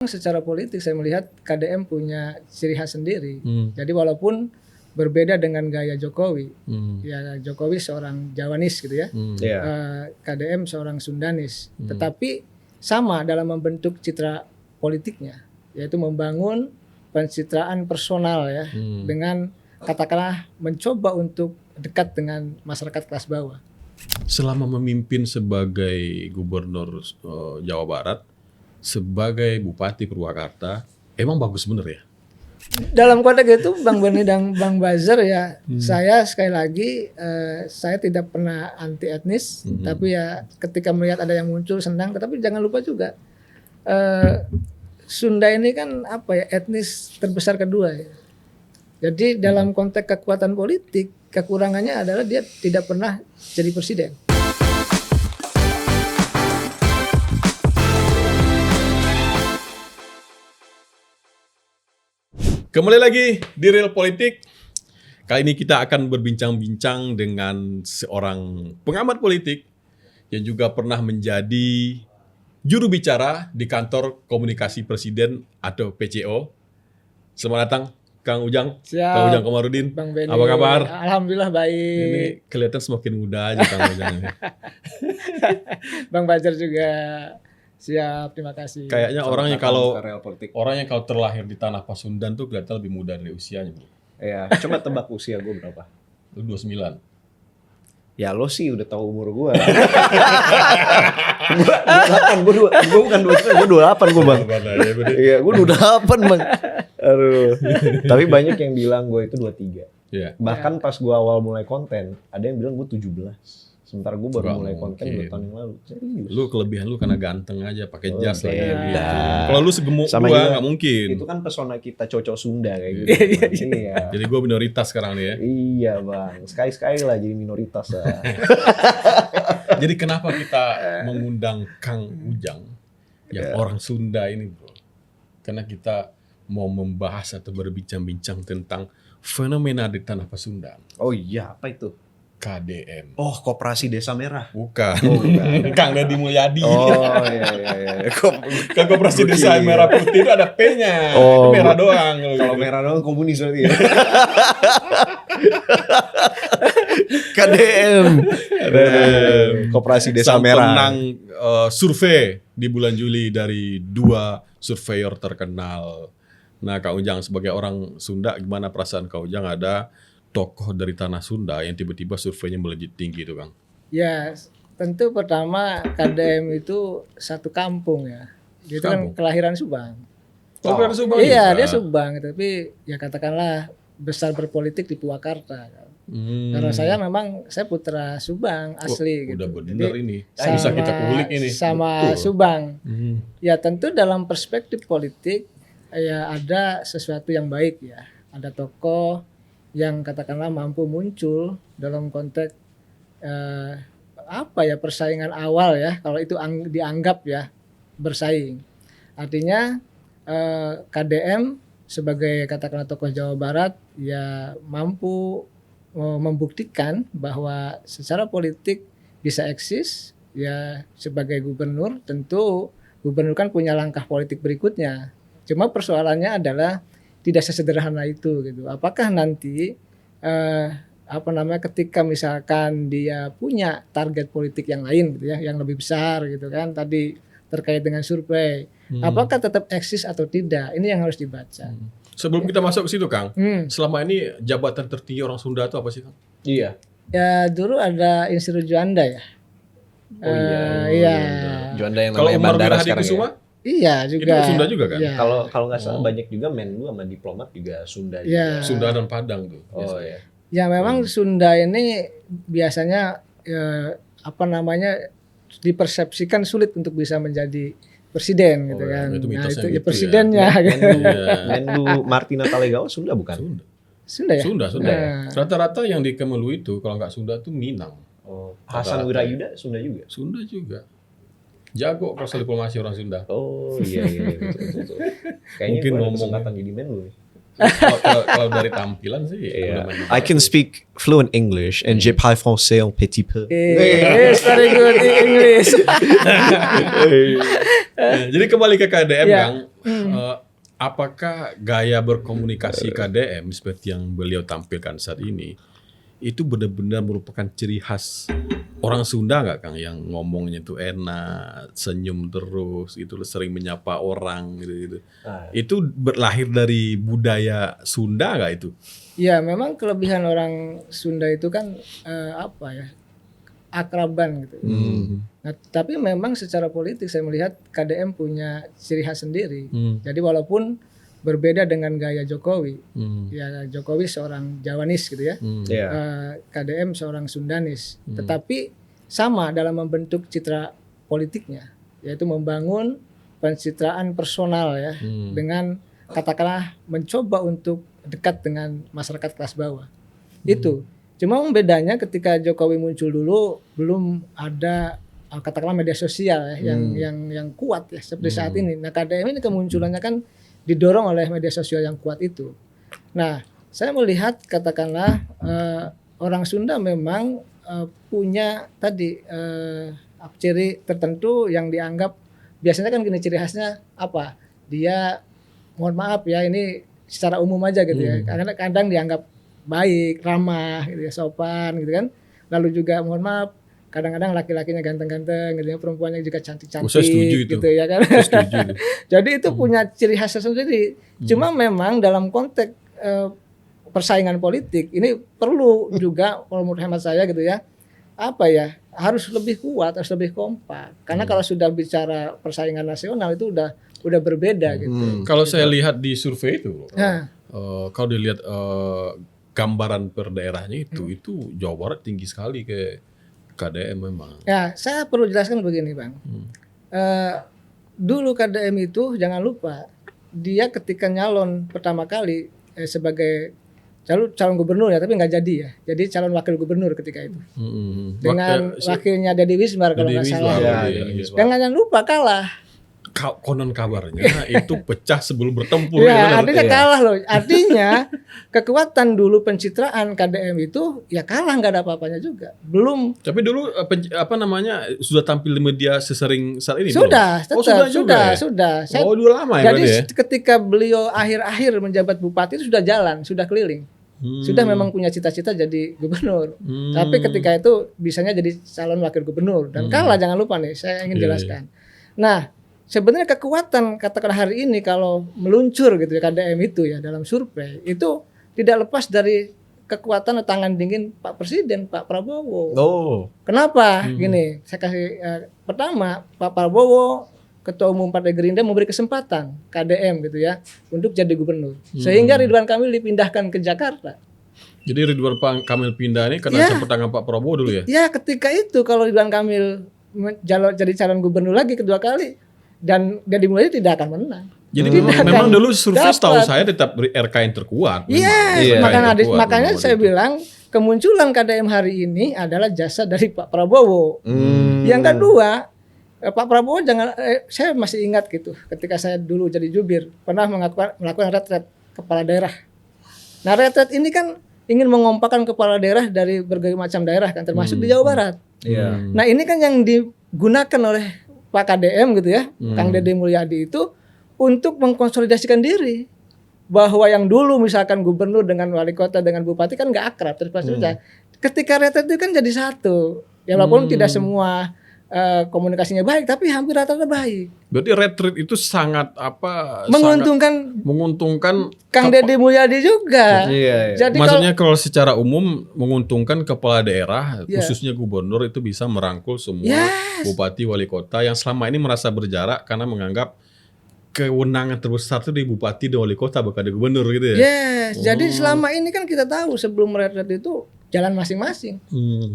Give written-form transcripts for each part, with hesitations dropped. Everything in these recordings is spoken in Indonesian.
Secara politik saya melihat KDM punya ciri khas sendiri. Jadi walaupun berbeda dengan gaya Jokowi, ya Jokowi seorang Jawanis gitu ya, KDM seorang Sundanis, tetapi sama dalam membentuk citra politiknya, yaitu membangun pencitraan personal ya, dengan katakanlah mencoba untuk dekat dengan masyarakat kelas bawah. Selama memimpin sebagai gubernur Jawa Barat, sebagai Bupati Purwakarta, emang bagus bener ya? Dalam konteks itu Bang Beni dan Bang Bazar ya, saya sekali lagi saya tidak pernah anti etnis, tapi ya ketika melihat ada yang muncul senang, tetapi jangan lupa juga Sunda ini kan apa ya, etnis terbesar kedua ya. Jadi dalam konteks kekuatan politik, kekurangannya adalah dia tidak pernah jadi presiden. Kembali lagi di Real Politik. Kali ini kita akan berbincang-bincang dengan seorang pengamat politik yang juga pernah menjadi juru bicara di kantor komunikasi presiden atau PCO. Selamat datang Kang Ujang. Siap. Kang Ujang Komarudin. Bang Beni. Apa kabar? Alhamdulillah baik. Ini kelihatan semakin muda aja Kang Ujang. Bang Bazar juga. Siap, terima kasih. Kayaknya orang yang kalau terlahir di tanah Pasundan tuh kelihatan lebih muda dari usianya, bro. Iya, coba tebak usia gue berapa? Lu 29. Ya lo sih udah tahu umur gue. Gue bukan 29, gue 28 gue bang. Iya, gue 28 bang. Aduh. Tapi banyak yang bilang gue itu 23. Yeah. Bahkan pas gue awal mulai konten, ada yang bilang gue 17. Sementara gue baru mulai konten 2 tahun yang lalu. Serius. Lu kelebihan lu karena ganteng aja, pakai jas lagi. Gitu. Kalau lu segemuk sama gua nggak mungkin. Itu kan pesona kita cocok Sunda kayak gitu. Iya. Jadi gua minoritas sekarang nih ya. Iya bang, sekali-sekali lah jadi minoritas lah. Jadi kenapa kita mengundang Kang Ujang yang orang Sunda ini, bro? Karena kita mau membahas atau berbincang-bincang tentang fenomena di tanah Pasundan. Oh iya, apa itu? KDM. Oh, Koperasi Desa Merah. Bukan. Kang Deddy Mulyadi. Oh iya. Kan Koperasi Desa Merah Putih itu ada P-nya. Oh, itu merah doang. Kalau merah doang komunis berarti ya. KDM. Koperasi Desa Merah. Pemenang survei di bulan Juli dari 2 surveyor terkenal. Nah, Kak Ujang sebagai orang Sunda, gimana perasaan Kak Ujang ada tokoh dari tanah Sunda yang tiba-tiba surveinya melejit tinggi itu, Kang? Ya, tentu pertama KDM itu satu kampung ya. Dia itu kan kelahiran Subang. Kelahiran Subang. Iya, juga. dia Subang, tapi ya katakanlah besar berpolitik di Purwakarta. Karena saya putra Subang asli. Udah gitu. benar ini. Sama, bisa kita kulik ini. Sama Betul. Subang. Ya tentu dalam perspektif politik ya ada sesuatu yang baik ya. Ada tokoh yang katakanlah mampu muncul dalam konteks persaingan awal ya, kalau itu dianggap ya bersaing. Artinya KDM sebagai katakanlah tokoh Jawa Barat ya mampu membuktikan bahwa secara politik bisa eksis ya. Sebagai gubernur tentu gubernur kan punya langkah politik berikutnya. Cuma persoalannya adalah tidak sesederhana itu gitu. Apakah nanti ketika misalkan dia punya target politik yang lain gitu ya, yang lebih besar gitu kan, tadi terkait dengan survei, apakah tetap eksis atau tidak? Ini yang harus dibaca. Sebelum kita masuk ke situ, Kang, selama ini jabatan tertinggi orang Sunda itu apa sih, Kang? Iya. Ya dulu ada Insinyur Juanda ya. Oh iya. Juanda yang Kalau namanya Umar bandara bin Hadi sekarang Kusuma? ya. Iya juga. Itu Sunda juga kan? Iya. Kalau nggak salah banyak juga Menlu sama diplomat juga Sunda. Iya. Juga. Sunda dan Padang tuh. Oh iya. Ya memang Sunda ini biasanya dipersepsikan sulit untuk bisa menjadi presiden gitu kan. Itu Nah mitosnya itu ya gitu presidennya. Gitu. Menlu Martina Talegawa Sunda bukan? Sunda ya. Sunda. Nah. Rata-rata yang di Kemelu itu kalau nggak Sunda tuh Minang. Oh, Hasan Wirayuda Sunda juga. Sunda juga. Jago proses diplomasi orang Sunda. Oh iya betul. Kayaknya Mungkin gue ada ngomong kesempatan jadi Menlu. Kalau dari tampilan sih Yeah. udah main I can speak fluent English and je parle français un petit peu. Yes, very good in English. Jadi kembali ke KDM, Ya. Kang. Apakah gaya berkomunikasi KDM seperti yang beliau tampilkan saat ini itu benar-benar merupakan ciri khas orang Sunda nggak, Kang? Yang ngomongnya tuh enak, senyum terus, itu sering menyapa orang gitu. Itu berlahir dari budaya Sunda nggak itu? Ya, memang kelebihan orang Sunda itu kan apa ya? Akraban gitu. Nah, tapi memang secara politik saya melihat KDM punya ciri khas sendiri. Jadi walaupun berbeda dengan gaya Jokowi, ya Jokowi seorang Jawanis gitu ya, KDM seorang Sundanis, tetapi sama dalam membentuk citra politiknya, yaitu membangun pencitraan personal ya, dengan katakanlah mencoba untuk dekat dengan masyarakat kelas bawah. Itu. Cuma bedanya ketika Jokowi muncul dulu belum ada katakanlah media sosial ya, yang kuat ya seperti saat ini. Nah, KDM ini kemunculannya kan didorong oleh media sosial yang kuat itu. Nah, saya melihat katakanlah orang Sunda memang punya tadi ciri tertentu yang dianggap biasanya kan gini, ciri khasnya apa? Dia mohon maaf ya, ini secara umum aja gitu ya. Karena kadang dianggap baik, ramah gitu ya, sopan gitu kan. Lalu juga mohon maaf, kadang-kadang laki-lakinya ganteng-ganteng gitu ya, perempuannya juga cantik-cantik Saya setuju itu. gitu ya kan. Saya setuju itu. Jadi itu punya ciri khas sendiri. Cuma memang dalam konteks persaingan politik ini perlu juga kalau menurut hemat saya gitu ya, apa ya, harus lebih kuat, harus lebih kompak. Karena kalau sudah bicara persaingan nasional itu udah berbeda gitu. Kalau saya lihat di survei itu, Nah. kalau dilihat gambaran per daerahnya itu Jawa Barat tinggi sekali ke KDM memang. Ya, saya perlu jelaskan begini, Bang. Dulu KDM itu jangan lupa, dia ketika nyalon pertama kali sebagai calon gubernur ya, tapi nggak jadi ya. Jadi calon wakil gubernur ketika itu. Dengan wakilnya Deddy Wismar kalau nggak salah. Dan jangan lupa kalah. Konon kabarnya itu pecah sebelum bertempur. Ya, artinya kalah loh. Artinya kekuatan dulu pencitraan KDM itu ya kalah, nggak ada apa-apanya juga. Belum. Tapi dulu sudah tampil di media sesering saat ini? Sudah, belum? sudah. Oh, udah lama ya. Jadi ya? ketika beliau akhir-akhir menjabat bupati itu sudah jalan, sudah keliling. Sudah memang punya cita-cita jadi gubernur. Tapi ketika itu bisanya jadi calon wakil gubernur dan kalah, jangan lupa nih, saya ingin jelaskan. Nah, sebenarnya kekuatan katakan hari ini kalau meluncur gitu ya KDM itu ya dalam survei itu tidak lepas dari kekuatan tangan dingin Pak Presiden, Pak Prabowo. Kenapa? Gini, saya kasih pertama, Pak Prabowo Ketua Umum Partai Gerindra memberi kesempatan KDM gitu ya untuk jadi gubernur. Sehingga Ridwan Kamil dipindahkan ke Jakarta. Jadi Ridwan Kamil pindah ini karena campur tangan Pak Prabowo dulu ya? Ya, ketika itu kalau Ridwan Kamil jadi calon gubernur lagi kedua kali dan dimulai tidak akan menang. Jadi memang dulu survei setahu saya tetap RK yang terkuat. Iya, makanya saya bilang kemunculan KDM hari ini adalah jasa dari Pak Prabowo. Yang kedua, Pak Prabowo saya masih ingat gitu, ketika saya dulu jadi jubir pernah melakukan retret kepala daerah. Nah, retret ini kan ingin mengompakkan kepala daerah dari berbagai macam daerah kan, termasuk di Jawa Barat. Nah, ini kan yang digunakan oleh Pak KDM gitu ya, Kang Deddy Mulyadi itu untuk mengkonsolidasikan diri bahwa yang dulu misalkan gubernur dengan wali kota dengan bupati kan nggak akrab terus ketika retret itu kan jadi satu ya, walaupun tidak semua komunikasinya baik tapi hampir rata-rata baik. Berarti retret itu sangat menguntungkan Kang Deddy Mulyadi juga. Jadi maksudnya kalau secara umum menguntungkan kepala daerah khususnya gubernur itu bisa merangkul semua bupati wali kota yang selama ini merasa berjarak karena menganggap kewenangan terbesar itu di bupati dan wali kota bukan di gubernur gitu ya. Jadi selama ini kan kita tahu sebelum retret itu jalan masing-masing.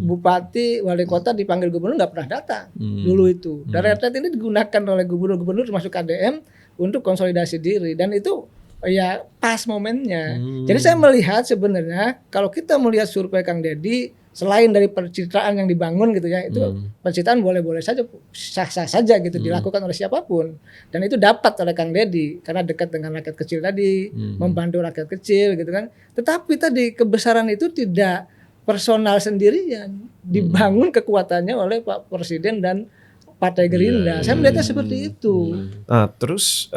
Bupati, wali kota dipanggil gubernur nggak pernah datang dulu itu. Dan retret ini digunakan oleh gubernur-gubernur termasuk KDM untuk konsolidasi diri dan itu ya pas momennya. Jadi saya melihat sebenarnya kalau kita melihat survei Kang Deddy, selain dari pencitraan yang dibangun gitu ya, itu pencitraan boleh-boleh saja, sah-sah saja gitu dilakukan oleh siapapun, dan itu dapat oleh Kang Deddy karena dekat dengan rakyat kecil tadi, membantu rakyat kecil gitu kan. Tetapi tadi kebesaran itu tidak personal sendirian, dibangun kekuatannya oleh Pak Presiden dan Partai Gerindra. Saya melihatnya seperti itu. Nah, terus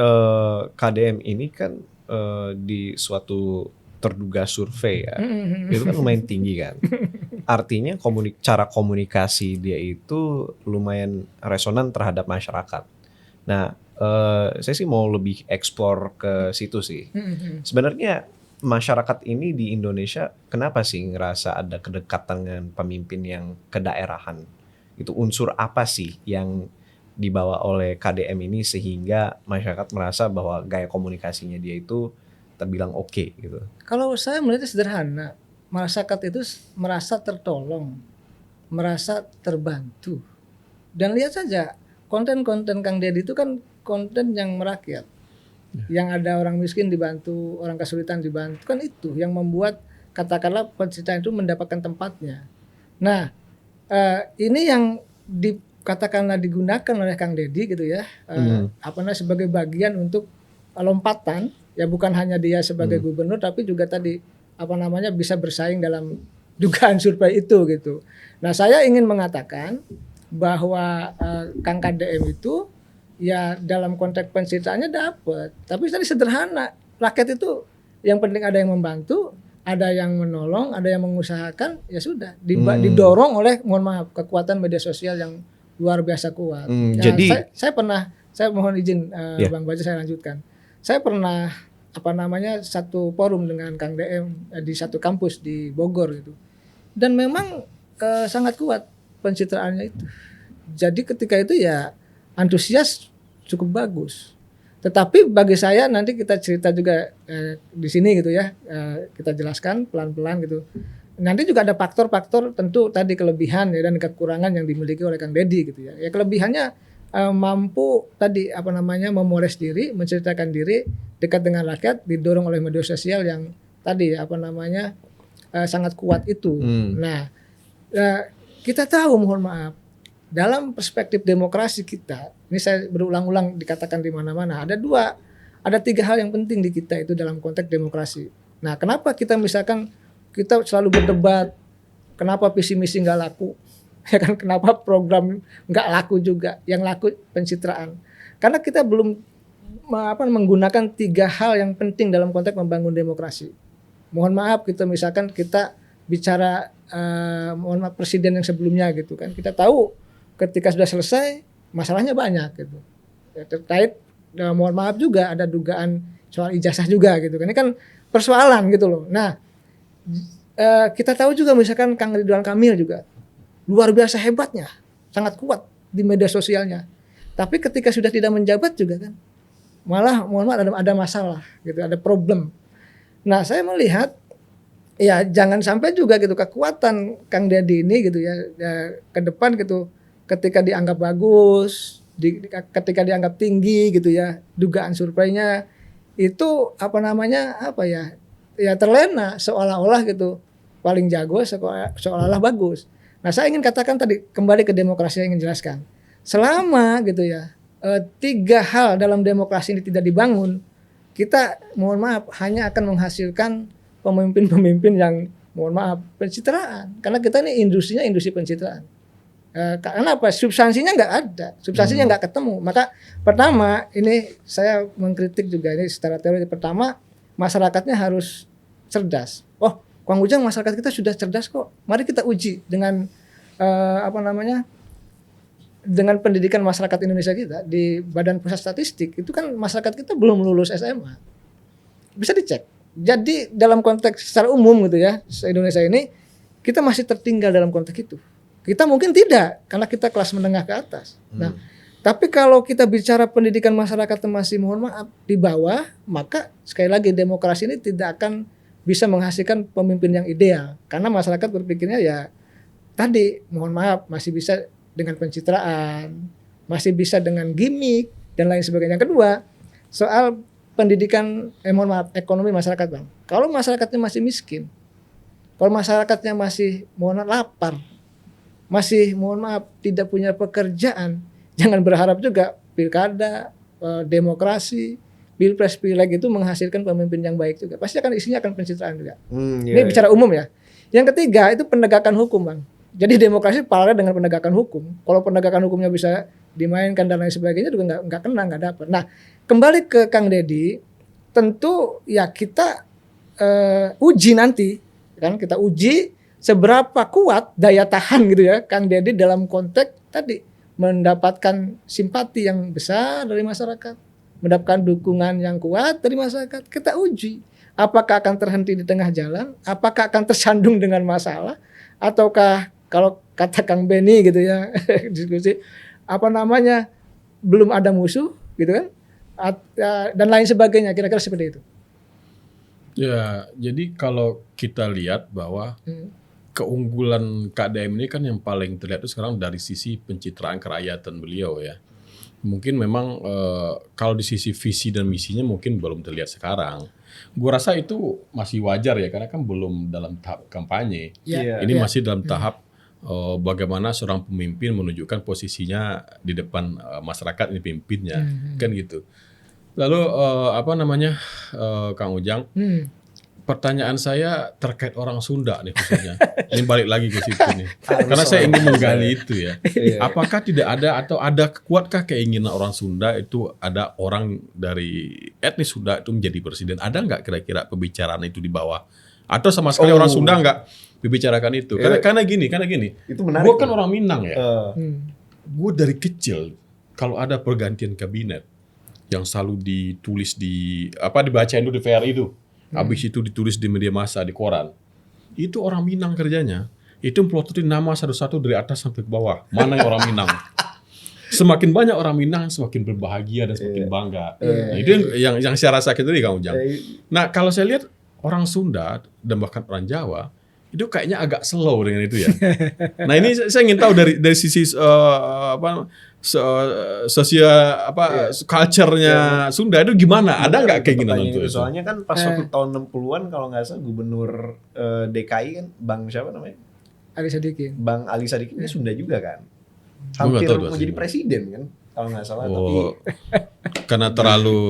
KDM ini kan di suatu terduga survei ya, itu kan lumayan tinggi kan. Artinya cara komunikasi dia itu lumayan resonan terhadap masyarakat. Nah, saya sih mau lebih eksplor ke situ sih. Sebenarnya masyarakat ini di Indonesia kenapa sih ngerasa ada kedekatan dengan pemimpin yang kedaerahan? Itu unsur apa sih yang dibawa oleh KDM ini sehingga masyarakat merasa bahwa gaya komunikasinya dia itu terbilang oke gitu? Kalau saya melihatnya sederhana, masyarakat itu merasa tertolong, merasa terbantu. Dan lihat saja konten-konten Kang Deddy itu kan konten yang merakyat. Yang ada orang miskin dibantu, orang kesulitan dibantu, kan itu yang membuat katakanlah penciptaan itu mendapatkan tempatnya. Nah, ini yang katakanlah digunakan oleh Kang Deddy gitu ya, sebagai bagian untuk lompatan, ya bukan hanya dia sebagai gubernur tapi juga tadi bisa bersaing dalam dugaan survei itu gitu. Nah, saya ingin mengatakan bahwa Kang KDM itu ya dalam konteks pencitraannya dapat, tapi tadi sederhana, rakyat itu yang penting ada yang membantu, ada yang menolong, ada yang mengusahakan, ya sudah didorong oleh kekuatan media sosial yang luar biasa kuat. Jadi saya mohon izin Bang Baja, saya lanjutkan. Saya pernah satu forum dengan Kang DM di satu kampus di Bogor gitu. Dan memang sangat kuat pencitraannya itu. Jadi ketika itu ya antusias cukup bagus. Tetapi bagi saya nanti kita cerita juga di sini gitu ya, kita jelaskan pelan-pelan gitu. Nanti juga ada faktor-faktor tentu tadi kelebihan ya, dan kekurangan yang dimiliki oleh Kang Deddy gitu ya. Ya kelebihannya mampu tadi memoles diri, menceritakan diri, dekat dengan rakyat, didorong oleh media sosial yang tadi sangat kuat itu. Nah, kita tahu, mohon maaf, dalam perspektif demokrasi kita, ini saya berulang-ulang dikatakan di mana-mana, ada tiga hal yang penting di kita itu dalam konteks demokrasi. Nah, kenapa kita misalkan kita selalu berdebat, kenapa visi misi nggak laku? Ya kan, kenapa program nggak laku juga, yang laku pencitraan? Karena kita belum menggunakan tiga hal yang penting dalam konteks membangun demokrasi. Mohon maaf, kita bicara presiden yang sebelumnya gitu kan, kita tahu ketika sudah selesai masalahnya banyak gitu. Ya, terkait mohon maaf juga ada dugaan soal ijazah juga gitu kan. Ini kan persoalan gitu loh. Nah, kita tahu juga misalkan Kang Ridwan Kamil juga luar biasa hebatnya, sangat kuat di media sosialnya. Tapi ketika sudah tidak menjabat juga kan, malah mohon maaf ada masalah gitu, ada problem. Nah, saya melihat ya jangan sampai juga gitu kekuatan Kang Deddy ini gitu ya ke depan gitu, ketika dianggap bagus, ketika dianggap tinggi gitu ya, dugaan surveinya itu ya terlena seolah-olah gitu paling jago, seolah-olah bagus. Nah, saya ingin katakan tadi kembali ke demokrasi, yang ingin jelaskan. Selama gitu ya tiga hal dalam demokrasi ini tidak dibangun, kita mohon maaf hanya akan menghasilkan pemimpin-pemimpin yang mohon maaf pencitraan. Karena kita ini industrinya industri pencitraan. Karena apa? Substansinya nggak ada, substansinya nggak ketemu. Maka pertama ini saya mengkritik juga ini secara teori. Pertama, masyarakatnya harus cerdas. Oh, Kang Ujang, masyarakat kita sudah cerdas kok. Mari kita uji dengan dengan pendidikan masyarakat Indonesia kita di Badan Pusat Statistik. Itu kan masyarakat kita belum lulus SMA. Bisa dicek. Jadi dalam konteks secara umum gitu ya, se-Indonesia ini kita masih tertinggal dalam konteks itu. Kita mungkin tidak, karena kita kelas menengah ke atas. Nah, tapi kalau kita bicara pendidikan masyarakat masih mohon maaf di bawah, maka sekali lagi demokrasi ini tidak akan bisa menghasilkan pemimpin yang ideal. Karena masyarakat berpikirnya ya tadi mohon maaf masih bisa dengan pencitraan, masih bisa dengan gimmick dan lain sebagainya. Yang kedua, soal pendidikan, mohon maaf, ekonomi masyarakat Bang. Kalau masyarakatnya masih miskin, kalau masyarakatnya masih mohon maaf, lapar, masih mohon maaf tidak punya pekerjaan, jangan berharap juga pilkada, demokrasi, pilpres, pileg itu menghasilkan pemimpin yang baik juga. Pasti akan isinya akan pencitraan juga. Ini bicara umum ya. Yang ketiga itu penegakan hukum Bang. Jadi demokrasi paralel dengan penegakan hukum. Kalau penegakan hukumnya bisa dimainkan dan lain sebagainya juga nggak kena, nggak dapat. Nah, kembali ke Kang Deddy, tentu ya kita uji nanti, kan kita uji seberapa kuat daya tahan gitu ya Kang Deddy dalam konteks tadi mendapatkan simpati yang besar dari masyarakat, mendapatkan dukungan yang kuat dari masyarakat. Kita uji apakah akan terhenti di tengah jalan, apakah akan tersandung dengan masalah, ataukah kalau kata Kang Benny gitu ya diskusi belum ada musuh gitu kan, dan lain sebagainya, kira-kira seperti itu. Ya, jadi kalau kita lihat bahwa keunggulan KDM ini kan yang paling terlihat itu sekarang dari sisi pencitraan kerakyatan beliau ya. Mungkin memang kalau di sisi visi dan misinya mungkin belum terlihat sekarang. Gue rasa itu masih wajar ya, karena kan belum dalam tahap kampanye. Ini masih dalam tahap bagaimana seorang pemimpin menunjukkan posisinya di depan masyarakat, ini pemimpinnya, kan gitu. Lalu Kang Ujang, pertanyaan saya terkait orang Sunda nih khususnya. Ini balik lagi ke situ nih. Karena saya ingin menggali itu ya. Apakah tidak ada atau kuatkah keinginan orang Sunda itu ada orang dari etnis Sunda itu menjadi presiden? Ada nggak kira-kira pembicaraan itu di bawah? Atau sama sekali orang Sunda nggak dibicarakan itu? Karena gini. Itu menarik. Gue kan orang Minang ya. Gue dari kecil kalau ada pergantian kabinet yang selalu ditulis dibacain dulu di VRI itu. Habis itu ditulis di media massa, di koran. Itu orang Minang kerjanya. Itu memplototin nama satu-satu dari atas sampai ke bawah. Mana yang orang Minang? Semakin banyak orang Minang, semakin berbahagia dan semakin bangga. Nah, itu yang saya rasakan tadi Kang Ujang. Nah, kalau saya lihat orang Sunda dan bahkan orang Jawa, itu kayaknya agak slow dengan itu ya. Nah, ini saya ingin tahu dari sisi culture-nya Sunda itu gimana? Ada nggak keinginan untuk itu? Soalnya kan pas waktu tahun 60-an kalau nggak salah gubernur DKI kan Bang siapa namanya? Ali Sadikin. Bang Ali Sadikin ini Sunda juga kan. Hampir mau jadi presiden kan kalau nggak salah. Tapi karena terlalu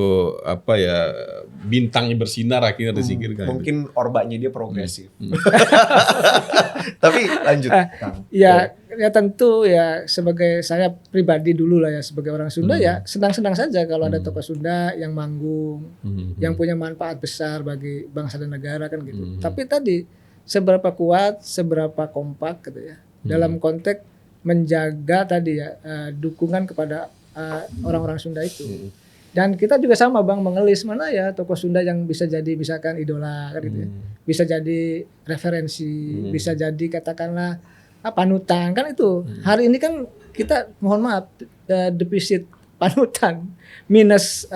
bintangnya bersinar akhirnya disingkirkan. Mungkin orbaknya dia progresif. Tapi lanjut. Ya tentu ya sebagai saya pribadi dulu lah ya sebagai orang Sunda ya senang-senang saja kalau ada tokoh Sunda yang manggung, yang punya manfaat besar bagi bangsa dan negara kan gitu. Tapi tadi seberapa kuat, seberapa kompak gitu ya dalam konteks menjaga tadi ya dukungan kepada orang-orang Sunda itu. Dan kita juga sama Bang mengelis mana ya tokoh Sunda yang bisa jadi misalkan idola kan gitu ya. Bisa jadi referensi, bisa jadi katakanlah panutan kan itu. Hari ini kan kita mohon maaf defisit panutan, minus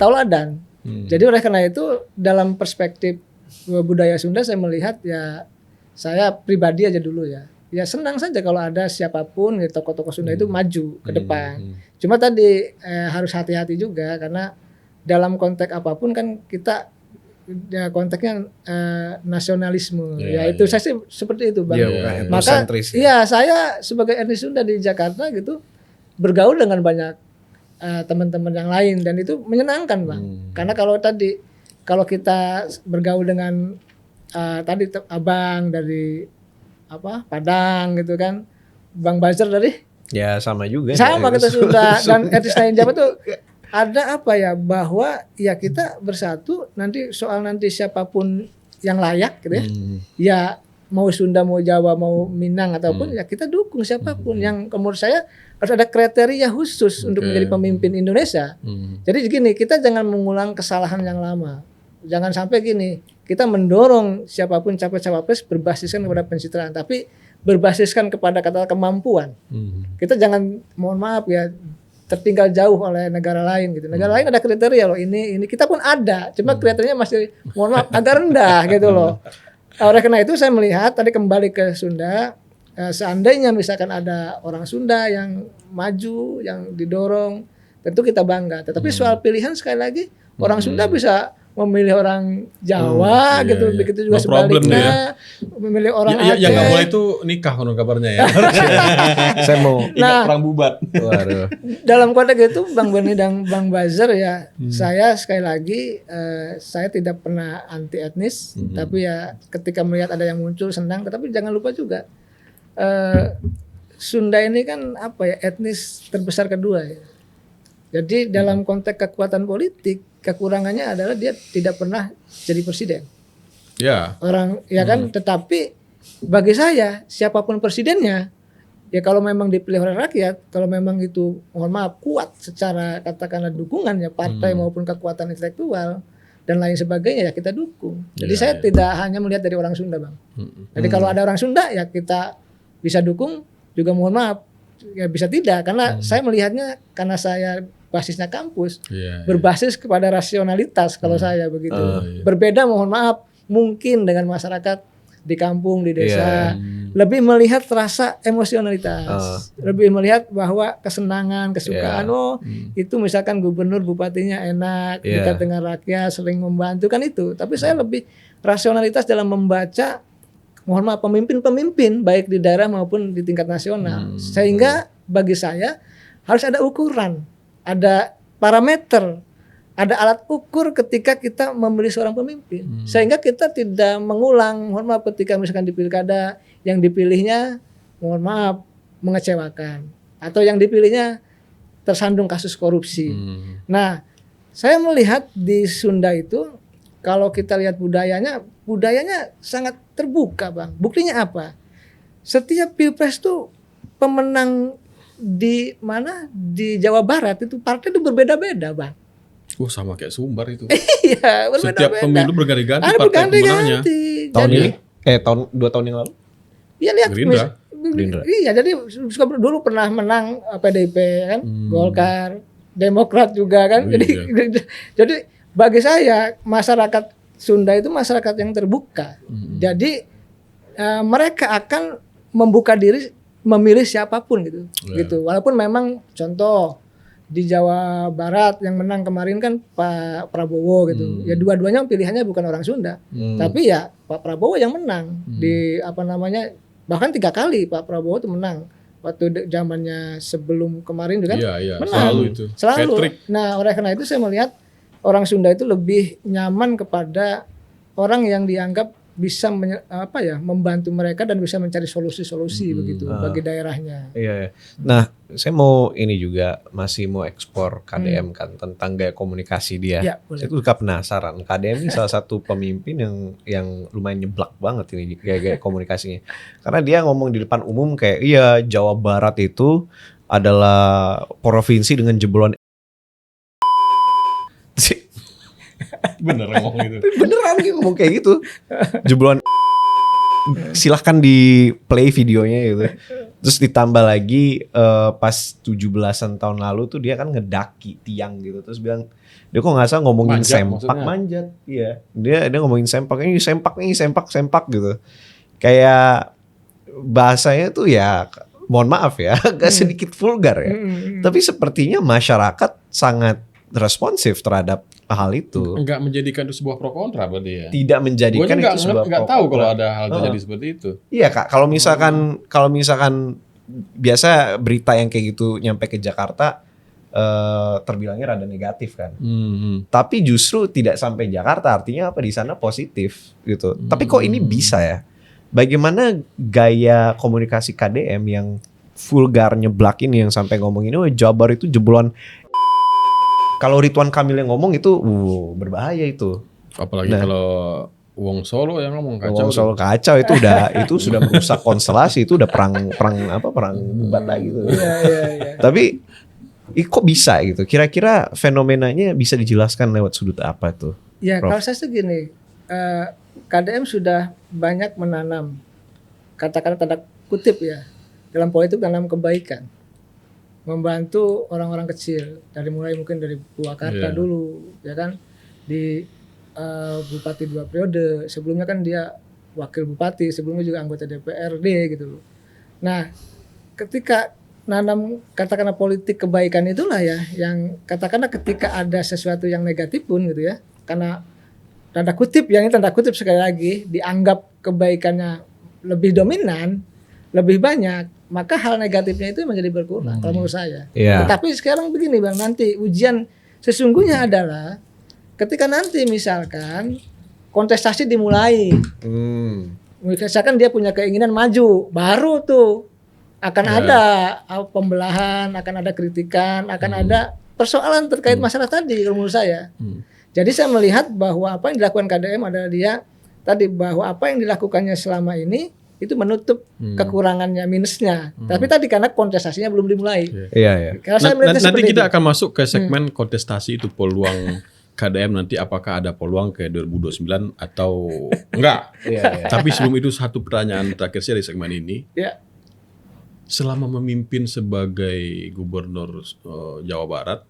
tauladan. Jadi oleh karena itu dalam perspektif budaya Sunda saya melihat ya saya pribadi aja dulu ya senang saja kalau ada siapapun ya, tokoh-tokoh Sunda itu maju ke depan. Cuma tadi harus hati-hati juga karena dalam konteks apapun kan kita ya, konteksnya nasionalisme. Itu saya sih seperti itu Bang. Maka saya sebagai etnis Sunda di Jakarta gitu bergaul dengan banyak teman-teman yang lain dan itu menyenangkan Bang. Karena kalau kita bergaul dengan tadi abang dari Padang gitu kan, Bang Bazar dari sama juga. Sama kita Sunda dan etnis lain Jawa tuh ada bahwa ya kita bersatu nanti soal siapapun yang layak gitu ya. Ya mau Sunda mau Jawa mau Minang ataupun ya kita dukung siapapun yang menurut saya harus ada kriteria khusus untuk menjadi pemimpin Indonesia. Jadi gini, kita jangan mengulang kesalahan yang lama. Jangan sampai gini, kita mendorong siapapun capres-cawapres berbasiskan kepada pencitraan, tapi berbasiskan kepada kata kemampuan. Kita jangan, mohon maaf ya, tertinggal jauh oleh negara lain gitu. Negara lain ada kriteria loh, ini kita pun ada, cuma kriterianya masih, mohon maaf, agak rendah gitu loh. Oleh karena itu saya melihat tadi kembali ke Sunda, seandainya misalkan ada orang Sunda yang maju, yang didorong, tentu kita bangga. Tetapi soal pilihan sekali lagi orang Sunda bisa memilih orang Jawa Iya, gitu, iya. begitu juga No problem sebaliknya memilih orang Aceh. Yang nggak boleh itu nikah konon kabarnya ya. Saya mau Ingat Nah. perang bubat. waduh. Dalam konteks itu Bang Beni dan Bang Bazar ya, saya sekali lagi saya tidak pernah anti etnis, tapi ya ketika melihat ada yang muncul senang. Tetapi jangan lupa juga Sunda ini kan apa ya, etnis terbesar kedua ya. Jadi dalam konteks kekuatan politik, kekurangannya adalah dia tidak pernah jadi presiden. Ya. Orang ya kan, tetapi bagi saya siapapun presidennya, ya kalau memang dipilih oleh rakyat, kalau memang itu mohon maaf kuat secara katakanlah dukungan ya partai maupun kekuatan intelektual dan lain sebagainya, ya kita dukung. Jadi Ya, saya ya. tidak hanya melihat dari orang Sunda, Bang. Jadi kalau ada orang Sunda ya kita bisa dukung, juga mohon maaf ya bisa tidak, karena saya melihatnya karena saya basisnya kampus, Iya. berbasis kepada rasionalitas kalau saya begitu. Iya. Berbeda mohon maaf mungkin dengan masyarakat di kampung, di desa, Hmm. lebih melihat rasa emosionalitas, lebih melihat bahwa kesenangan, kesukaan, itu misalkan gubernur bupatinya enak, Iya. dekat dengan rakyat, sering membantu kan itu. Tapi saya lebih rasionalitas dalam membaca mohon maaf pemimpin-pemimpin baik di daerah maupun di tingkat nasional. Sehingga bagi saya harus ada ukuran, ada parameter, ada alat ukur ketika kita memilih seorang pemimpin. Sehingga kita tidak mengulang, mohon maaf ketika misalkan di pilkada yang dipilihnya mohon maaf mengecewakan, atau yang dipilihnya tersandung kasus korupsi. Nah, saya melihat di Sunda itu kalau kita lihat budayanya sangat terbuka, Bang. Buktinya apa? Setiap pilpres tuh pemenang di mana di Jawa Barat itu partai itu berbeda-beda, Bang. Wah, sama kayak Sumbar itu. Iya, Setiap berbeda-beda. pemilu berganti-ganti Ada partai pemenangnya. berganti-ganti. Tahun Jadi, ini 2 tahun yang lalu ya lihat Gerindra. Gerindra. Iya, jadi dulu pernah menang PDIP kan, Golkar, Demokrat juga kan. Oh, Jadi iya. jadi bagi saya masyarakat Sunda itu masyarakat yang terbuka. Jadi mereka akan membuka diri memilih siapapun gitu. Ya. Gitu. Walaupun memang contoh di Jawa Barat yang menang kemarin kan Pak Prabowo gitu. Ya dua-duanya pilihannya bukan orang Sunda. Tapi ya Pak Prabowo yang menang di apa namanya, bahkan 3 kali Pak Prabowo itu menang. Waktu zamannya sebelum kemarin juga kan Iya, iya. menang. Selalu itu. Selalu. Hat-trick. Nah, oleh karena itu saya melihat orang Sunda itu lebih nyaman kepada orang yang dianggap bisa membantu mereka dan bisa mencari solusi-solusi begitu bagi daerahnya. Iya, iya. Nah, saya mau ini juga masih mau ekspor KDM kan tentang gaya komunikasi dia. Ya, boleh. Saya tuh suka penasaran. KDM ini salah satu pemimpin yang lumayan nyeblak banget ini gaya komunikasinya. Karena dia ngomong di depan umum kayak iya Jawa Barat itu adalah provinsi dengan jebolan. Bener ngomong itu. Beneran dia ngomong kayak gitu. Jebolan. Silahkan di play videonya gitu. Terus ditambah lagi pas 17-an tahun lalu tuh dia kan ngedaki tiang gitu. Terus bilang dia kok nggak salah ngomongin Manjat sempak maksudnya. manjat. Iya. Dia ngomongin sempak ini sempak gitu. Kayak bahasanya tuh ya mohon maaf ya agak sedikit vulgar ya. Tapi sepertinya masyarakat sangat responsif terhadap hal itu. Enggak menjadikan itu sebuah pro kontra berarti ya. Tidak menjadikan Gue itu sebuah enggak pro tahu kontra. kalau ada hal terjadi seperti itu. Iya Kak, kalau misalkan biasa berita yang kayak gitu nyampe ke Jakarta terbilangnya rada negatif kan. Tapi justru tidak sampai Jakarta, artinya apa di sana positif gitu. Tapi kok ini bisa ya? Bagaimana gaya komunikasi KDM yang vulgar nyeblak ini yang sampai ngomong ini, oh Jabar itu jebolan. Kalau Ridwan Kamil yang ngomong itu berbahaya itu. Apalagi Nah. kalau Wong Solo yang ngomong kacau. Ngomong soal kacau itu sudah merusak konstelasi, itu udah perang bubat lagi gitu. Iya. Tapi kok bisa gitu? Kira-kira fenomenanya bisa dijelaskan lewat sudut apa tuh? Ya, Prof. kalau saya sih gini, KDM sudah banyak menanam, katakanlah tanda kutip ya, dalam politik tanam kebaikan, membantu orang-orang kecil dari mulai mungkin dari Purwakarta Iya. dulu, ya kan, di bupati 2 periode, sebelumnya kan dia wakil bupati, sebelumnya juga anggota DPRD gitu loh. Nah, ketika nanam katakanlah politik kebaikan itulah ya, yang katakanlah ketika ada sesuatu yang negatif pun gitu ya, karena tanda kutip, yang ini tanda kutip sekali lagi, dianggap kebaikannya lebih dominan, lebih banyak, maka hal negatifnya itu menjadi berkurang kalau menurut saya. Iya. Tetapi sekarang begini Bang, nanti ujian sesungguhnya adalah ketika nanti misalkan kontestasi dimulai, misalkan dia punya keinginan maju, baru tuh akan ada pembelahan, akan ada kritikan, akan ada persoalan terkait masalah tadi kalau menurut saya. Jadi saya melihat bahwa apa yang dilakukan KDM adalah dia tadi, bahwa apa yang dilakukannya selama ini itu menutup kekurangannya, minusnya. Tapi tadi karena kontestasinya belum dimulai. Iya. Karena saya melihatnya Nanti seperti kita itu. akan masuk ke segmen kontestasi itu, peluang KDM nanti apakah ada peluang ke 2029 atau enggak. Tapi sebelum itu satu pertanyaan terakhir saya di segmen ini. Ya. Selama memimpin sebagai gubernur Jawa Barat,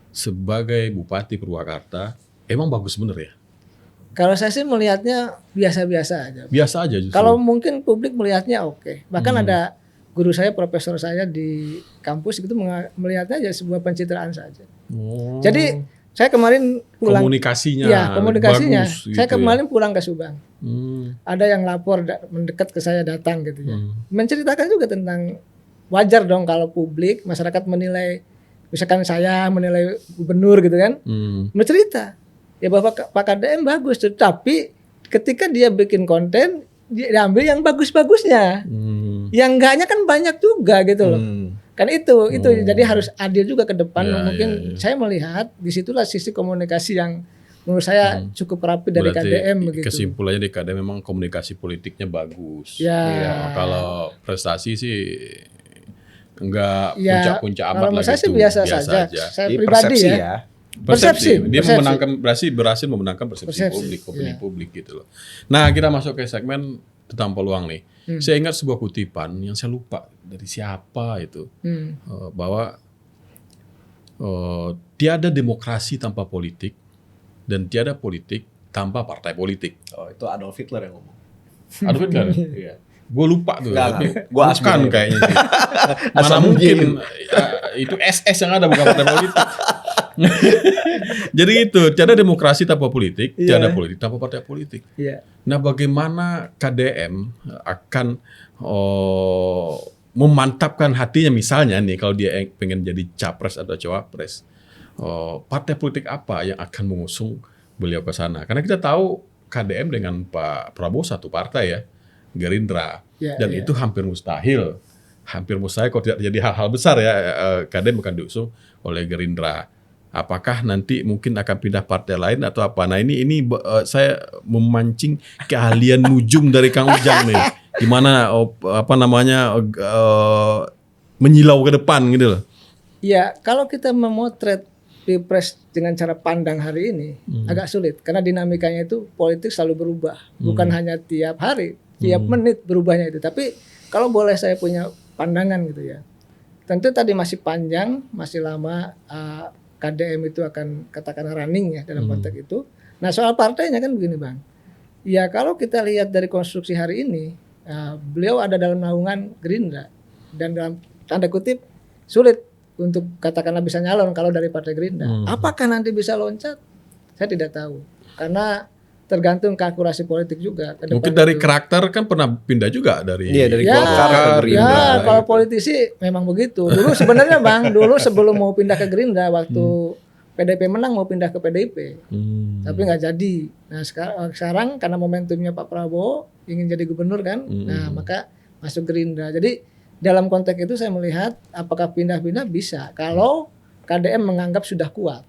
sebagai Bupati Purwakarta, emang bagus bener ya? Kalau saya sih melihatnya biasa-biasa aja. Biasa aja justru. Kalau mungkin publik melihatnya oke. Bahkan ada guru saya, profesor saya di kampus itu melihatnya aja sebuah pencitraan saja. Oh. Jadi saya kemarin pulang, komunikasinya, ya komunikasinya. bagus gitu Saya ya. kemarin pulang ke Subang. Ada yang lapor mendekat ke saya, datang gitu ya. Menceritakan juga tentang wajar dong kalau publik, masyarakat menilai, misalkan saya menilai gubernur gitu kan, mencerita ya bahwa Pak KDM bagus, tetapi ketika dia bikin konten dia ambil yang bagus-bagusnya, yang enggaknya kan banyak juga gitu loh. Kan itu jadi harus adil juga ke depan. Mungkin saya melihat disitulah sisi komunikasi yang menurut saya cukup rapi dari Berarti KDM begitu. kesimpulannya di KDM memang komunikasi politiknya bagus. Ya. Iya, kalau prestasi sih enggak Ya, puncak-puncak amat kalau lah menurut saya sih gitu. biasa saja. Saya Di pribadi persepsi ya. Persepsi. Dia Persepsi. berhasil memenangkan persepsi Persepsi, publik, opini iya. publik gitu loh. Nah, kita masuk ke segmen tentang peluang nih. Saya ingat sebuah kutipan yang saya lupa dari siapa itu, bahwa tiada demokrasi tanpa politik dan tiada politik tanpa partai politik. Oh, itu Adolf Hitler yang ngomong. Adolf Hitler. Iya. Gue lupa tuh. Enggak. Gua bukan asli. kayaknya sih. Asal Mana mungkin mungkin. itu SS yang ada, bukan partai politik. Jadi itu, tiada demokrasi tanpa politik, Iya. tiada politik tanpa partai politik. Iya. Nah, bagaimana KDM akan memantapkan hatinya, misalnya nih kalau dia pengen jadi capres atau cawapres, partai politik apa yang akan mengusung beliau ke sana? Karena kita tahu KDM dengan Pak Prabowo satu partai ya, Gerindra, Ya, dan ya. itu hampir mustahil kalau tidak terjadi hal-hal besar ya, KDM akan diusung oleh Gerindra. Apakah nanti mungkin akan pindah partai lain atau apa? Nah ini saya memancing keahlian nujum dari Kang Ujang nih, gimana menyilau ke depan gitu loh. Ya, kalau kita memotret Pilpres dengan cara pandang hari ini agak sulit karena dinamikanya itu politik selalu berubah, bukan hanya tiap hari, tiap menit berubahnya itu. Tapi kalau boleh saya punya pandangan gitu ya, tentu tadi masih panjang, masih lama KDM itu akan katakan running ya dalam konteks itu. Nah soal partainya kan begini Bang, ya kalau kita lihat dari konstruksi hari ini, beliau ada dalam naungan Gerindra dan dalam tanda kutip sulit untuk katakanlah bisa nyalon kalau dari Partai Gerindra. Apakah nanti bisa loncat? Saya tidak tahu. Karena tergantung kalkulasi politik juga. Mungkin dari karakter kan pernah pindah juga dari dari Ya, Golkar ke Gerindra. ya kalau gitu. politisi memang begitu. Dulu sebenarnya Bang, dulu sebelum mau pindah ke Gerindra waktu PDIP menang mau pindah ke PDIP. Tapi nggak jadi. Nah sekarang karena momentumnya Pak Prabowo ingin jadi gubernur kan, nah maka masuk Gerindra. Jadi dalam konteks itu saya melihat apakah pindah-pindah bisa kalau KDM menganggap sudah kuat.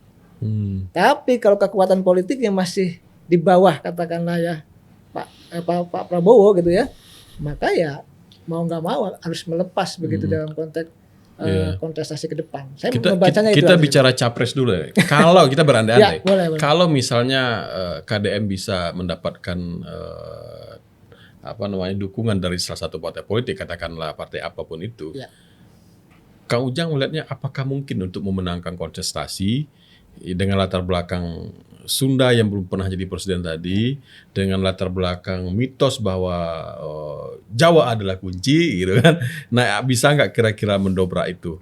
Tapi kalau kekuatan politiknya masih di bawah katakanlah ya Pak Prabowo gitu ya, maka ya mau nggak mau harus melepas begitu dalam konteks kontestasi ke depan. Saya membacanya itu kita aja. bicara capres dulu ya. Kalau kita berandai-andai, Ya, boleh. kalau misalnya KDM bisa mendapatkan dukungan dari salah satu partai politik, katakanlah partai apapun itu, Ya. Kang Ujang melihatnya apakah mungkin untuk memenangkan kontestasi dengan latar belakang Sunda yang belum pernah jadi presiden tadi, dengan latar belakang mitos bahwa Jawa adalah kunci gitu kan. Nah, bisa nggak kira-kira mendobrak itu?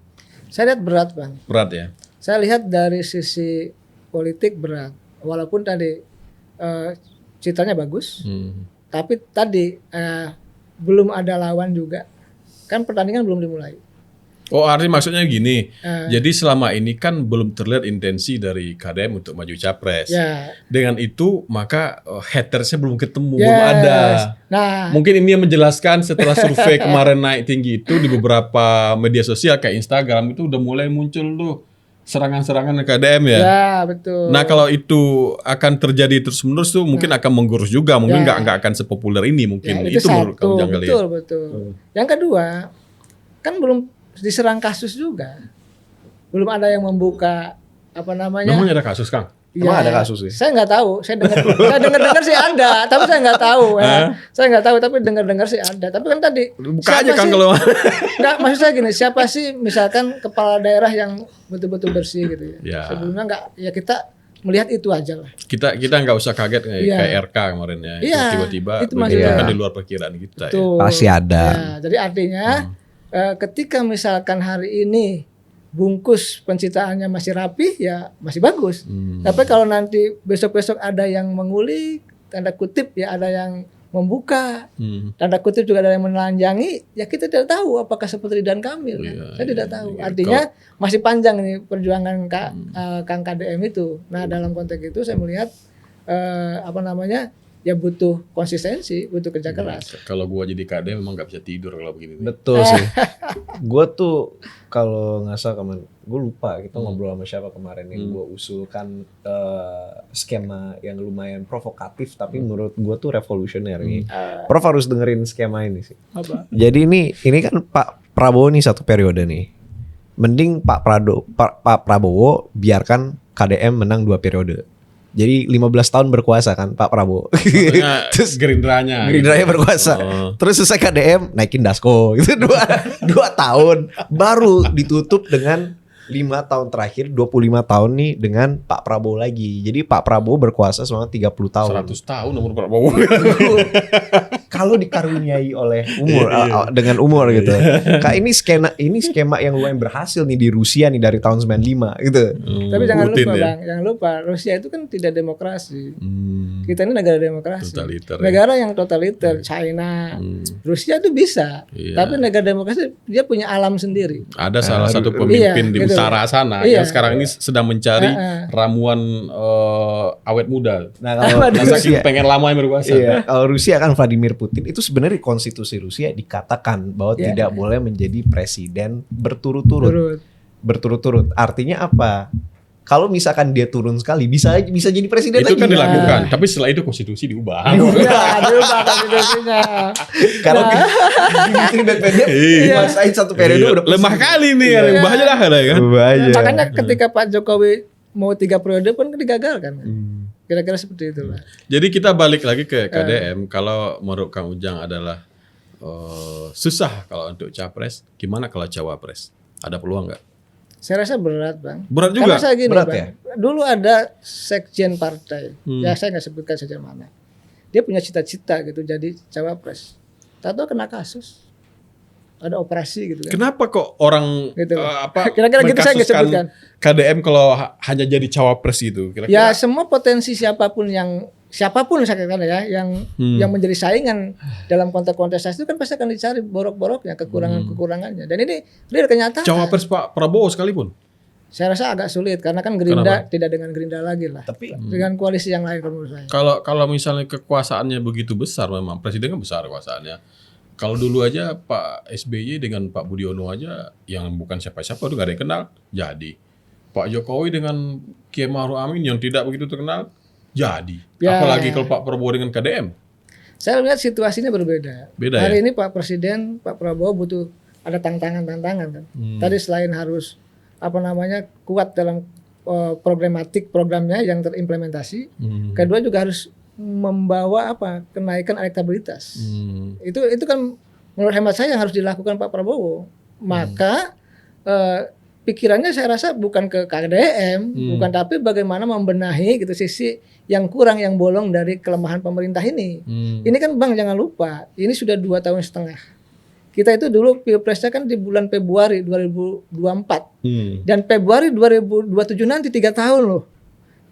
Saya lihat berat, Bang. Berat ya? Saya lihat dari sisi politik berat. Walaupun tadi citranya bagus, tapi tadi belum ada lawan juga. Kan pertandingan belum dimulai. Oh, artinya maksudnya gini. Eh. Jadi selama ini kan belum terlihat intensi dari KDM untuk maju capres. Ya. Dengan itu maka hatersnya belum ketemu, Yes. belum ada. Nah, Mungkin ini yang menjelaskan setelah survei kemarin naik tinggi itu di beberapa media sosial kayak Instagram itu udah mulai muncul tuh serangan-serangan ke KDM ya. ya betul. Nah kalau itu akan terjadi terus-menerus tuh mungkin akan menggurus juga, mungkin Ya. nggak akan sepopuler ini mungkin. Ya, itu menurut kamu satu, Janggal ya. betul. Yang kedua, kan belum diserang kasus juga. Belum ada yang membuka apa namanya? Memang ada kasus Kang? Emang ada kasus sih? Saya nggak tahu. Saya dengar sih ada, tapi saya nggak tahu. Ya. Saya nggak tahu, tapi dengar sih ada. Tapi kan tadi Buka aja siapa Kang sih- kalau Nggak, maksud saya gini, siapa sih misalkan kepala daerah yang betul-betul bersih gitu ya? Ya. Sebelumnya nggak, ya kita melihat itu aja lah. kita nggak usah kaget kayak, Iya. kayak RK kemarin ya. Iya, Tiba-tiba itu begitu maksudnya. kan di luar perkiraan kita ya. Tuh. Pasti ada. Ya, jadi artinya ketika misalkan hari ini bungkus penciptaannya masih rapi, ya masih bagus. Tapi kalau nanti besok-besok ada yang mengulik, tanda kutip ya ada yang membuka, tanda kutip juga ada yang menelanjangi, ya kita tidak tahu apakah seperti Ridwan Kamil. Kan? Iya, Saya tidak iya, tahu. iya. Artinya masih panjang nih perjuangan Kang KDM itu. Nah dalam konteks itu saya melihat apa namanya ya butuh konsistensi, butuh kerja keras. Kalau gua jadi KDM memang nggak bisa tidur kalau begini. Betul sih. Gue tuh kalau nggak salah kemarin, gue lupa kita ngobrol sama siapa kemarin yang gue usulkan skema yang lumayan provokatif tapi menurut gue tuh revolusioner nih. Prof harus dengerin skema ini sih. Apa? Jadi ini kan Pak Prabowo nih satu periode nih. Mending Pak Prabowo biarkan KDM menang 2 periode. Jadi 15 tahun berkuasa kan Pak Prabowo. Maksudnya Terus Gerindranya. Gerindranya gitu. berkuasa. Oh. Terus selesai KDM naikin Dasko gitu 2 tahun baru ditutup dengan 5 tahun terakhir 25 tahun nih dengan Pak Prabowo lagi. Jadi Pak Prabowo berkuasa selama 30 tahun. 100 tahun umur Prabowo. Kalau dikaruniai oleh umur dengan umur gitu. Kak ini skema yang lumayan berhasil nih di Rusia nih dari tahun 95 gitu. Tapi jangan Rutin lupa ya. Bang, jangan lupa Rusia itu kan tidak demokrasi. Kita ini negara demokrasi. Totaliter, ya. Negara yang totaliter, China, Rusia itu bisa. Iya. Tapi negara demokrasi dia punya alam sendiri. Ada salah satu iya, pemimpin di gitu. utara sana Iya. yang sekarang ini sedang mencari ramuan awet muda. Nah, Apa kalau Nah, saking Rusia, pengen lama yang berkuasa. iya, kalau Rusia kan Vladimir Putin itu sebenarnya di konstitusi Rusia dikatakan bahwa Iya. tidak boleh menjadi presiden berturut-turut. Turut. Berturut-turut. Artinya apa? Kalau misalkan dia turun sekali bisa jadi presiden Itu lagi. kan dilakukan, tapi setelah itu konstitusi diubah. Ya, dirubah konstitusinya. Kalau Dimitri Medvedev Iya. masain 1 periode Iya. udah Lemah kali nih, Iya. ubah aja lah kan. Makanya ketika Pak Jokowi mau 3 periode pun digagalkan. Kira-kira seperti itulah. Jadi kita balik lagi ke KDM. Kalau menurut Kang Ujang adalah susah kalau untuk capres, gimana kalau cawapres? Ada peluang nggak? Saya rasa berat Bang. Berat juga. Karena saya gini Berat Bang. ya? Dulu ada sekjen partai. Ya saya nggak sebutkan sekjen mana. Dia punya cita-cita gitu jadi cawapres. Tahu kena kasus. Ada operasi gitu kan. Kenapa kok orang Gitu. kira-kira gitu saya nggak sebutkan. KDM kalau hanya jadi cawapres itu? Ya Kira-kira semua potensi siapapun saya katakan ya yang menjadi saingan dalam kontestasi itu kan pasti akan dicari borok-boroknya, kekurangannya. Dan ini real kenyataan. cawapres Pak Prabowo sekalipun? Saya rasa agak sulit karena kan Gerindra tidak dengan Gerindra lagi lah. Tapi Dengan koalisi yang lain kalau menurut saya. Kalau misalnya kekuasaannya begitu besar, memang presiden kan besar kekuasaannya. Kalau dulu aja Pak SBY dengan Pak Budiono aja yang bukan siapa-siapa udah gak ada yang kenal, jadi. Pak Jokowi dengan Kiai Ma'ruf Amin yang tidak begitu terkenal, jadi. Ya. Apalagi kalau Pak Prabowo dengan KDM. Saya lihat situasinya berbeda. Beda Hari ya? ini Pak Presiden, Pak Prabowo butuh ada tantangan-tantangan kan. Tadi selain harus kuat dalam problematik programnya yang terimplementasi, kedua juga harus membawa kenaikan elektabilitas. Itu kan menurut hemat saya yang harus dilakukan Pak Prabowo. Maka pikirannya saya rasa bukan ke KDM, bukan, tapi bagaimana membenahi gitu sisi yang kurang, yang bolong dari kelemahan pemerintah ini. Ini kan Bang jangan lupa, ini sudah 2,5 tahun. Kita itu dulu pilpresnya kan di bulan Februari 2024 dan Februari 2027 nanti 3 tahun loh.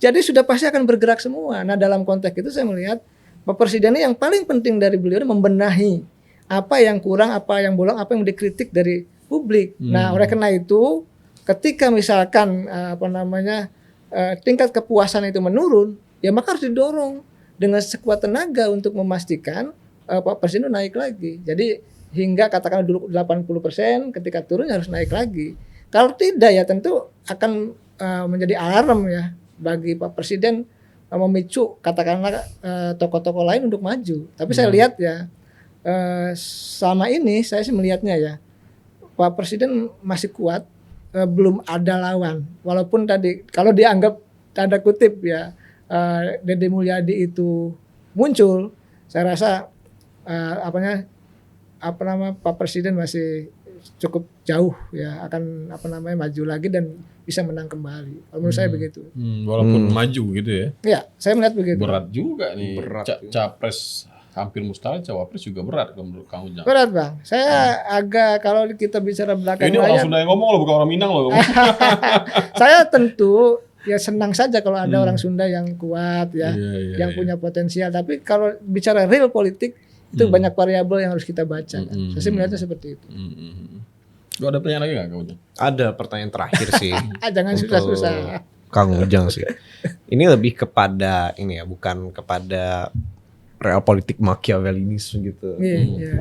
Jadi sudah pasti akan bergerak semua. Nah dalam konteks itu saya melihat Pak Presiden ini yang paling penting dari beliau ini membenahi apa yang kurang, apa yang bolong, apa yang dikritik dari publik. Nah oleh karena itu ketika misalkan tingkat kepuasan itu menurun, ya maka harus didorong dengan sekuat tenaga untuk memastikan Pak Presiden itu naik lagi. Jadi hingga katakan dulu 80%, ketika turun harus naik lagi. Kalau tidak ya tentu akan menjadi alarm ya bagi Pak Presiden, memicu katakanlah tokoh-tokoh lain untuk maju. Tapi saya lihat ya selama ini saya sih melihatnya ya Pak Presiden masih kuat, belum ada lawan. Walaupun tadi kalau dianggap tanda kutip ya Deddy Mulyadi itu muncul, saya rasa Pak Presiden masih cukup jauh ya akan maju lagi dan bisa menang kembali. Kalau menurut saya begitu. Walaupun maju gitu ya. Ya, saya melihat begitu. Berat juga nih. Capres hampir mustahil, cawapres juga berat kalau menurut Kang Ujang. Berat Bang. Saya agak kalau kita bicara belakang ini orang Sunda yang ngomong loh, bukan orang Minang loh. Saya tentu ya senang saja kalau ada orang Sunda yang kuat ya, yang punya potensial. Tapi kalau bicara real politik itu banyak variabel yang harus kita baca. Saya sih melihatnya seperti itu. Lu ada pertanyaan lagi nggak, Kang Ujang? Ada pertanyaan terakhir sih. Jangan susah-susah. Kang Ujang sih. Ini lebih kepada ini ya, bukan kepada real politik Machiavellinis gitu.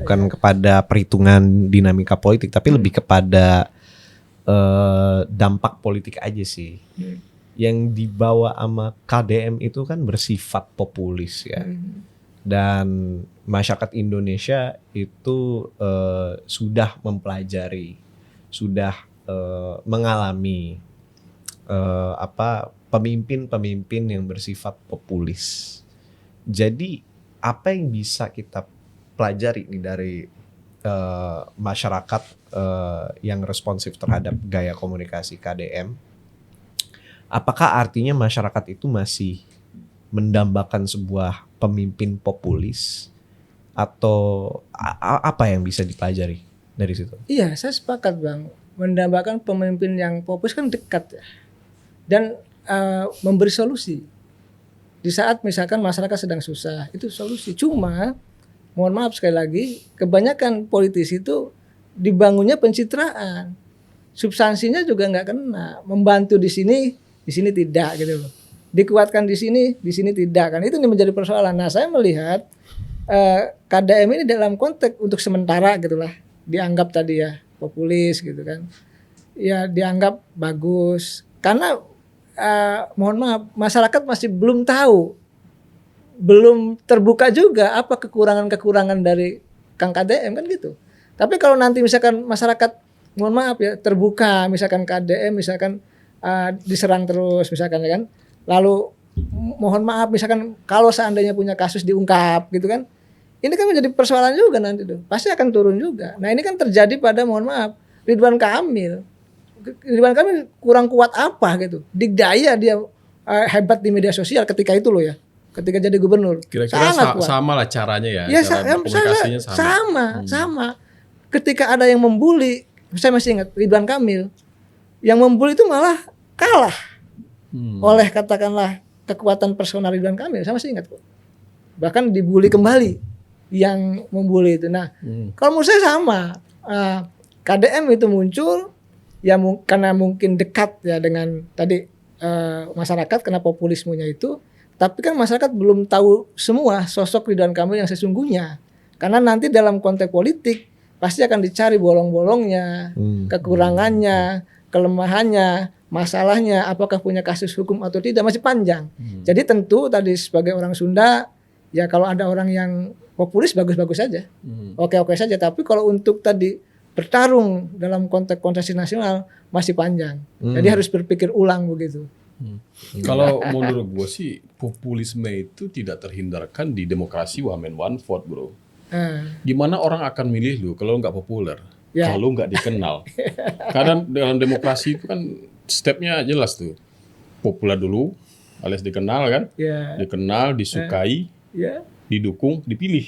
Bukan kepada perhitungan dinamika politik, tapi lebih kepada dampak politik aja sih. Yang dibawa sama KDM itu kan bersifat populis ya. Dan masyarakat Indonesia itu sudah mempelajari, sudah mengalami pemimpin-pemimpin yang bersifat populis. Jadi apa yang bisa kita pelajari nih dari masyarakat yang responsif terhadap gaya komunikasi KDM? Apakah artinya masyarakat itu masih mendambakan sebuah pemimpin populis atau apa yang bisa dipelajari dari situ? Iya, saya sepakat Bang. Mendambakan pemimpin yang populis kan dekat ya. Dan memberi solusi. Di saat misalkan masyarakat sedang susah, itu solusi. Cuma mohon maaf sekali lagi, kebanyakan politisi itu dibangunnya pencitraan. Substansinya juga nggak kena. Membantu di sini tidak gitu loh. Dikuatkan di sini tidak kan, itu menjadi persoalan. Nah saya melihat KDM ini dalam konteks untuk sementara gitulah dianggap tadi ya populis gitu kan, ya dianggap bagus karena mohon maaf masyarakat masih belum tahu, belum terbuka juga apa kekurangan dari Kang KDM kan gitu. Tapi kalau nanti misalkan masyarakat mohon maaf ya terbuka, misalkan KDM misalkan diserang terus misalkan ya kan, lalu mohon maaf misalkan kalau seandainya punya kasus diungkap gitu kan, ini kan menjadi persoalan juga nanti tuh, pasti akan turun juga. Nah ini kan terjadi pada mohon maaf Ridwan Kamil kurang kuat apa gitu, dikdaya dia hebat di media sosial ketika itu loh ya, ketika jadi gubernur. Kira-kira sama lah caranya ya, ya cara komunikasinya sama. Ketika ada yang membuli, saya masih ingat Ridwan Kamil yang membuli itu malah kalah oleh katakanlah kekuatan personal Ridwan Kamil, saya masih ingat kok. Bahkan dibully kembali yang membuli itu. Nah, kalau menurut saya sama. KDM itu muncul ya karena mungkin dekat ya dengan tadi masyarakat karena populismenya itu, tapi kan masyarakat belum tahu semua sosok Ridwan Kamil yang sesungguhnya. Karena nanti dalam konteks politik pasti akan dicari bolong-bolongnya, kekurangannya, kelemahannya, masalahnya, apakah punya kasus hukum atau tidak, masih panjang. Jadi tentu tadi sebagai orang Sunda, ya kalau ada orang yang populis bagus-bagus saja, oke-oke saja. Tapi kalau untuk tadi bertarung dalam konteks kontestasi nasional masih panjang. Jadi harus berpikir ulang begitu. Kalau menurut gue sih populisme itu tidak terhindarkan di demokrasi one man one vote bro. Gimana orang akan milih lu kalau nggak populer? Ya. kalau nggak dikenal. Karena dalam demokrasi itu kan stepnya jelas tuh. Populer dulu, alias dikenal kan, Ya. dikenal, disukai, Ya. didukung, dipilih,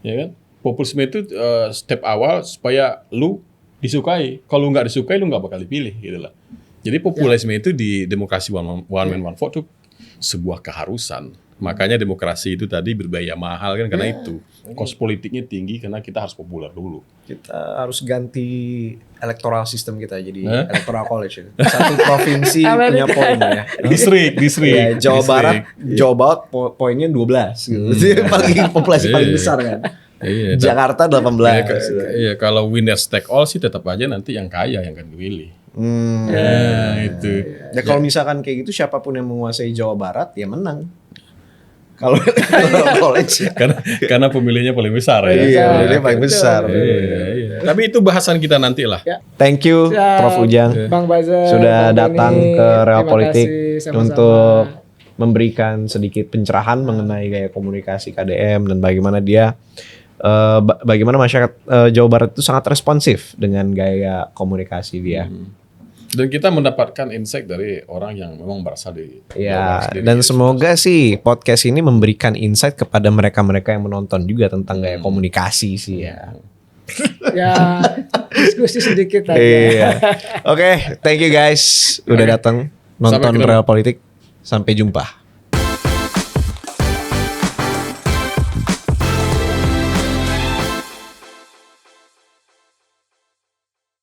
ya kan? Populisme itu step awal supaya lu disukai. Kalau nggak disukai, lu nggak bakal dipilih, gitu lah. Jadi populisme itu di demokrasi one man one vote itu sebuah keharusan. Makanya demokrasi itu tadi berbiaya mahal kan karena itu. Cost politiknya tinggi karena kita harus populer dulu. Kita harus ganti electoral system kita jadi electoral college. Satu provinsi punya poin ya. Distrik. Ya, Jawa Barat poinnya 12 gitu. Paling populasi paling besar kan. Iya, Jakarta 18. Iya, kalau winner take all sih tetap aja nanti yang kaya yang akan dipilih. Itu. Ya kalau misalkan kayak gitu siapapun yang menguasai Jawa Barat ya menang. Kalau college ya. Karena pemilihnya paling besar ya. Iya, pemilihnya paling besar. Iya. Tapi itu bahasan kita nanti lah. Ya. Thank you Siap. Prof Ujang Bang Bazer, sudah Bang datang Doni, ke Real terima Politik kasih, sama-sama. untuk memberikan sedikit pencerahan mengenai gaya komunikasi KDM dan bagaimana dia bagaimana masyarakat Jawa Barat itu sangat responsif dengan gaya komunikasi dia. Dan kita mendapatkan insight dari orang yang memang berasal dari Jawa Ya, Barat sendiri. dan semoga sih podcast ini memberikan insight kepada mereka-mereka yang menonton juga tentang gaya komunikasi sih ya. Ya, diskusi sedikit aja. Iya. Oke, thank you guys udah datang nonton Sampai ketemu. Real Politik. Sampai jumpa.